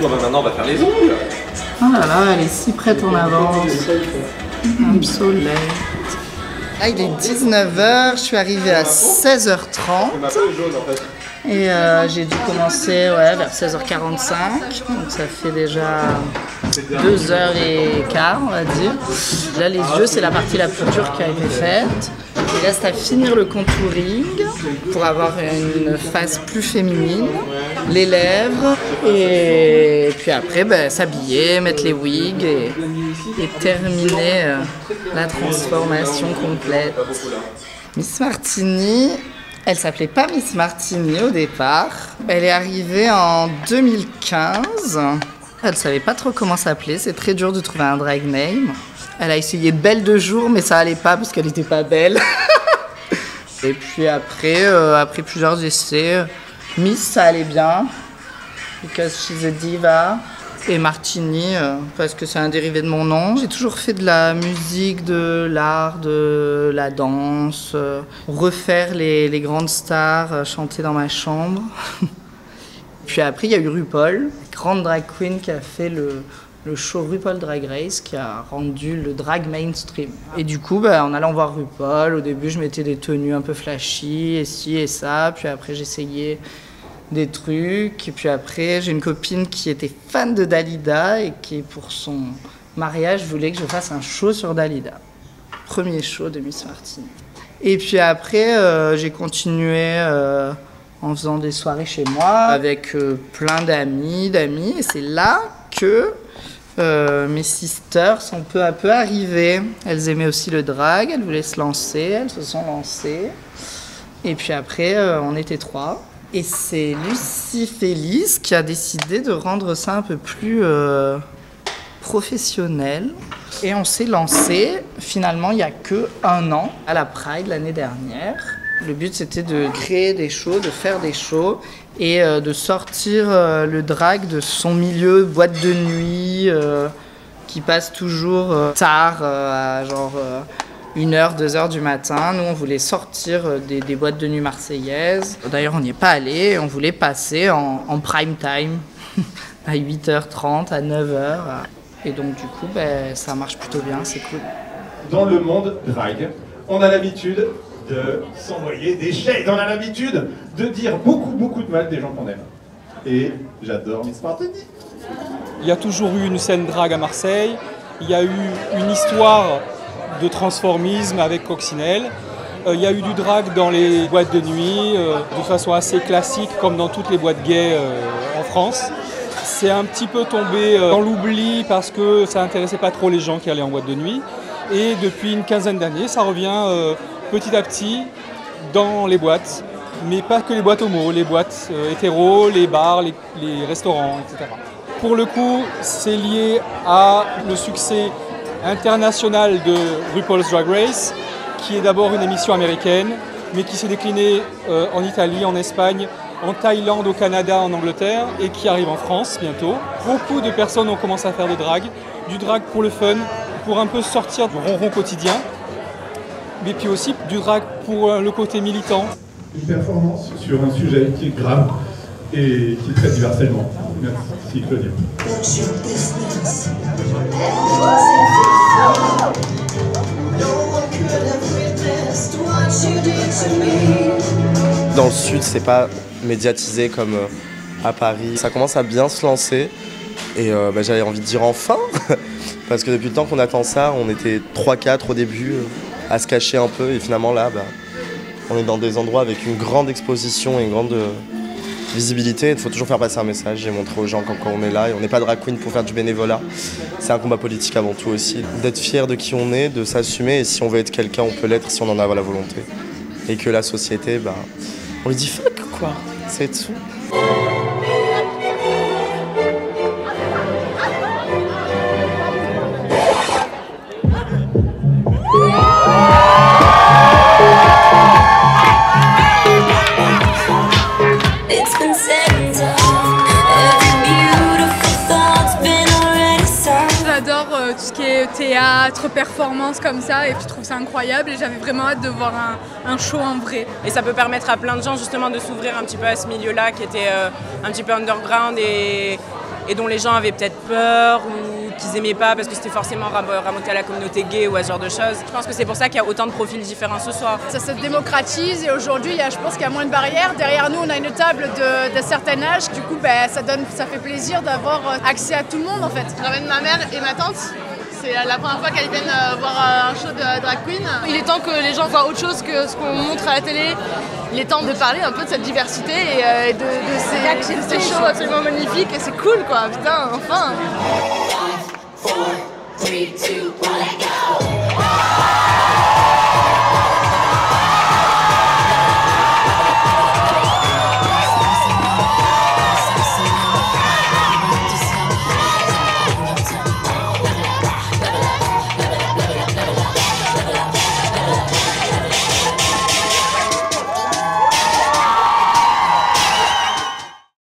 Bon, bah maintenant on va faire les ongles. Oh là là, elle est si prête en avance. I'm so late. Là, il est 19h, je suis arrivée à 16h30. Et j'ai dû commencer vers 16h45. Donc ça fait déjà 2h15, on va dire. Là, les yeux, c'est la partie la plus dure qui a été faite. Il reste à finir le contouring pour avoir une face plus féminine, les lèvres, et puis après s'habiller, mettre les wigs et terminer la transformation complète. Miss Martini, elle s'appelait pas Miss Martini au départ. Elle est arrivée en 2015. Elle savait pas trop comment s'appeler, c'est très dur de trouver un drag name. Elle a essayé Belle de jour, mais ça allait pas parce qu'elle était pas belle. Et puis après plusieurs essais, Miss, ça allait bien, because she's a diva. Et Martini, parce que c'est un dérivé de mon nom. J'ai toujours fait de la musique, de l'art, de la danse, refaire les grandes stars, chanter dans ma chambre. Puis après, il y a eu RuPaul, grande drag queen qui a fait le show RuPaul Drag Race qui a rendu le drag mainstream. Et du coup, en allant voir RuPaul, au début, je mettais des tenues un peu flashy, et ci et ça. Puis après, j'essayais des trucs. Et puis après, j'ai une copine qui était fan de Dalida et qui, pour son mariage, voulait que je fasse un show sur Dalida. Premier show de Miss Martini. Et puis après, j'ai continué en faisant des soirées chez moi avec plein d'amis. Et c'est là que mes sisters sont peu à peu arrivées. Elles aimaient aussi le drag, elles voulaient se lancer, elles se sont lancées. Et puis après, on était 3. Et c'est Lucie Félix qui a décidé de rendre ça un peu plus professionnel. Et on s'est lancé, finalement, il n'y a que 1 an, à la Pride l'année dernière. Le but, c'était de créer des shows, de faire des shows et de sortir le drag de son milieu boîte de nuit qui passe toujours tard, à genre 1h, 2h du matin. Nous, on voulait sortir des boîtes de nuit marseillaises. D'ailleurs, on n'y est pas allé. On voulait passer en prime time à 8h30, à 9h. Et donc, du coup, ça marche plutôt bien, c'est cool. Dans le monde drag, on a l'habitude de s'envoyer des shades. On a l'habitude de dire beaucoup de mal des gens qu'on aime. Et j'adore Miss Martini. Il y a toujours eu une scène drag à Marseille. Il y a eu une histoire de transformisme avec Coccinelle. Il y a eu du drag dans les boîtes de nuit, de façon assez classique, comme dans toutes les boîtes gays en France. C'est un petit peu tombé dans l'oubli parce que ça n'intéressait pas trop les gens qui allaient en boîte de nuit. Et depuis une quinzaine d'années, ça revient petit à petit dans les boîtes, mais pas que les boîtes homo, les boîtes hétéros, les bars, les restaurants, etc. Pour le coup, c'est lié à le succès international de RuPaul's Drag Race, qui est d'abord une émission américaine, mais qui s'est déclinée en Italie, en Espagne, en Thaïlande, au Canada, en Angleterre, et qui arrive en France bientôt. Beaucoup de personnes ont commencé à faire du drag pour le fun, pour un peu sortir du ronron quotidien, mais puis aussi du drag pour le côté militant. Une performance sur un sujet qui est grave et qui traite du harcèlement. Merci Claudia. Dans le sud, c'est pas médiatisé comme à Paris. Ça commence à bien se lancer et j'avais envie de dire enfin parce que depuis le temps qu'on attend ça, on était 3-4 au début à se cacher un peu et finalement là, on est dans des endroits avec une grande exposition et une grande visibilité. Il faut toujours faire passer un message et montrer aux gens quand on est là. Et on n'est pas drag queen pour faire du bénévolat. C'est un combat politique avant tout aussi. D'être fier de qui on est, de s'assumer et si on veut être quelqu'un, on peut l'être si on en a la volonté. Et que la société, on lui dit fuck quoi, c'est tout. J'adore tout ce qui est théâtre, performance comme ça, et puis je trouve ça incroyable et j'avais vraiment hâte de voir un show en vrai. Et ça peut permettre à plein de gens justement de s'ouvrir un petit peu à ce milieu-là qui était un petit peu underground et et dont les gens avaient peut-être peur ou qu'ils aimaient pas parce que c'était forcément ramoté à la communauté gay ou à ce genre de choses. Je pense que c'est pour ça qu'il y a autant de profils différents ce soir. Ça se démocratise et aujourd'hui, je pense qu'il y a moins de barrières. Derrière nous, on a une table d'un certain âge. Du coup, ça fait plaisir d'avoir accès à tout le monde en fait. Je ramène ma mère et ma tante. C'est la première fois qu'elles viennent voir un show de drag queen. Il est temps que les gens voient autre chose que ce qu'on montre à la télé. Il est temps de parler un peu de cette diversité et de ces shows absolument magnifiques. Et c'est cool quoi, putain, enfin. 5, 4, 3, 2, 1,